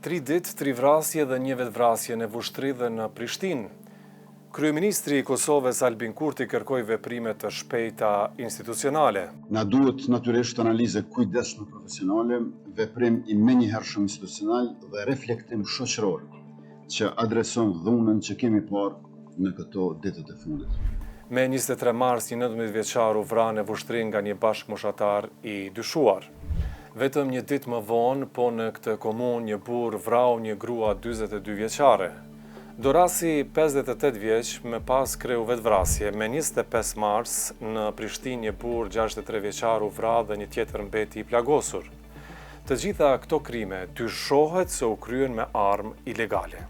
3 ditë, 3 vrasje dhe 1 vetvrasje në Vushtrri dhe në Prishtinë. Kryeministri i Kosovës Albin Kurti kërkoi veprime të shpejta institucionale. Na duhet natyrisht analizë kujdesshme profesionale, veprim i menjëhershëm institucional dhe reflektim shoqëror që adreson dhunën që kemi parë në këto ditët e fundit. Me 23 mars, një 19 vjeçar u vra në Vushtrri nga një bashkëmoshatar i dyshuar. Vetëm një ditë më vonë, po në këtë komunë një burr vrau një grua 42 vjeçare. Dorasi 58 vjeç me pas kreu vetvrasje. Me 25 mars në Prishtinë një burr 63 vjeçar u vra dhe një tjetër mbeti i plagosur. Të gjitha këto krime dyshohet se u kryen me armë ilegale.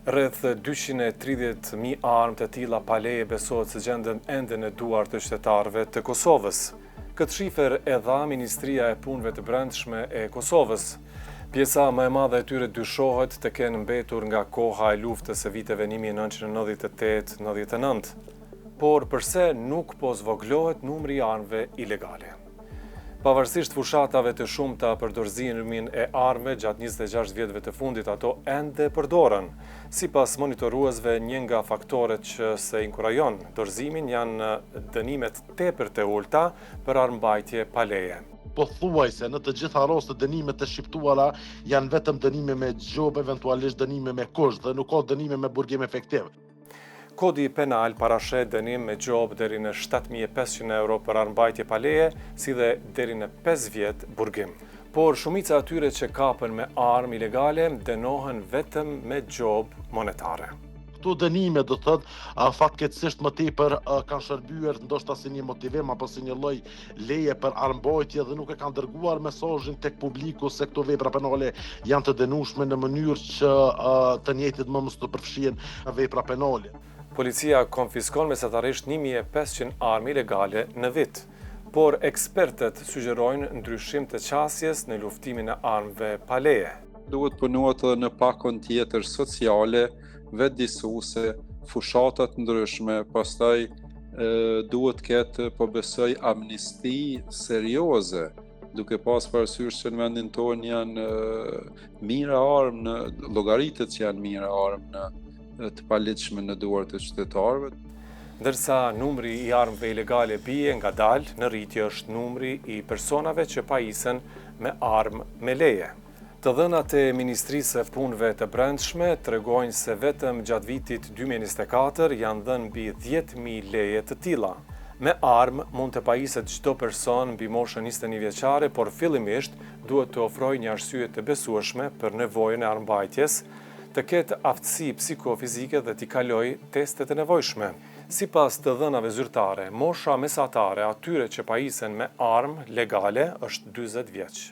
Rreth 230.000 armë të tilla pa leje besohet se gjenden ende në duart të qytetarëve të Kosovës. Këtë shifer e dha Ministria e Punëve të Brendshme e Kosovës. Pjesa më e madhe e tyre dyshohet të kenë mbetur nga koha e luftës së viteve 1998-99. Por përse nuk po zvoglohet numri i armëve ilegale? Pavarësisht fushatave të shumta për dorëzimin e armëve gjatë 26 vjetëve të fundit, ato ende përdoren. Sipas monitoruesve, një nga faktorët që se inkurajon dorëzimin janë dënimet tepër të ulta për armbajtje pa leje. Pothuajse në të gjitha rastet dënimet e shqiptuara janë vetëm dënime me gjob, eventualisht dënime me kusht dhe nuk ka dënime me burgim efektiv. Kodi penal parashet dënim me gjob deri në 7.500 euro për armbajtje pa leje, si dhe deri në 5 vjet burgim. Por shumica atyre që kapen me armë ilegale dënohen vetëm me gjob monetare. Këto dënime do thotë fatkeqësisht më tepër kanë shërbyer ndoshta si një motivim apo si një lloj leje për armbajtje dhe nuk e kanë dërguar mesazhin tek publiku se këto vepra penale janë të dënueshme në mënyrë që të njëjtit më mos të përfshihen vepra penale. Policia konfiskon mesatarisht 1.500 armë ilegale në vit, por ekspertët sugjerojnë ndryshim të qasjes në luftimin e armëve pa leje. Duhet punuar edhe në pakon tjetër sociale, vetëdijsuese, fushatat ndryshme, pastaj duhet ketë po besoj amnisti serioze, duke pas parasysh që në vendin tonë janë mira armë, llogaritet që janë mira armë të paligjshme në duart e qytetarëve. Ndërsa numri i armëve ilegale bie ngadalë, në rritje është numri i personave që pajisen me armë me leje. Të dhënat e Ministrisë së Punëve të Brendshme tregojnë se vetëm gjatë vitit 2024 janë dhënë mbi 10.000 leje të tilla. Me armë mund të pajiset çdo person mbi moshën 21 vjeçare, por fillimisht duhet të ofrojë një arsye të besueshme për nevojën e armbajtjes, të ketë aftësi psikofizike dhe t'i kalojë testet e nevojshme. Sipas të dhënave zyrtare, mosha mesatare atyre që pajisen me armë legale është 40 vjeç.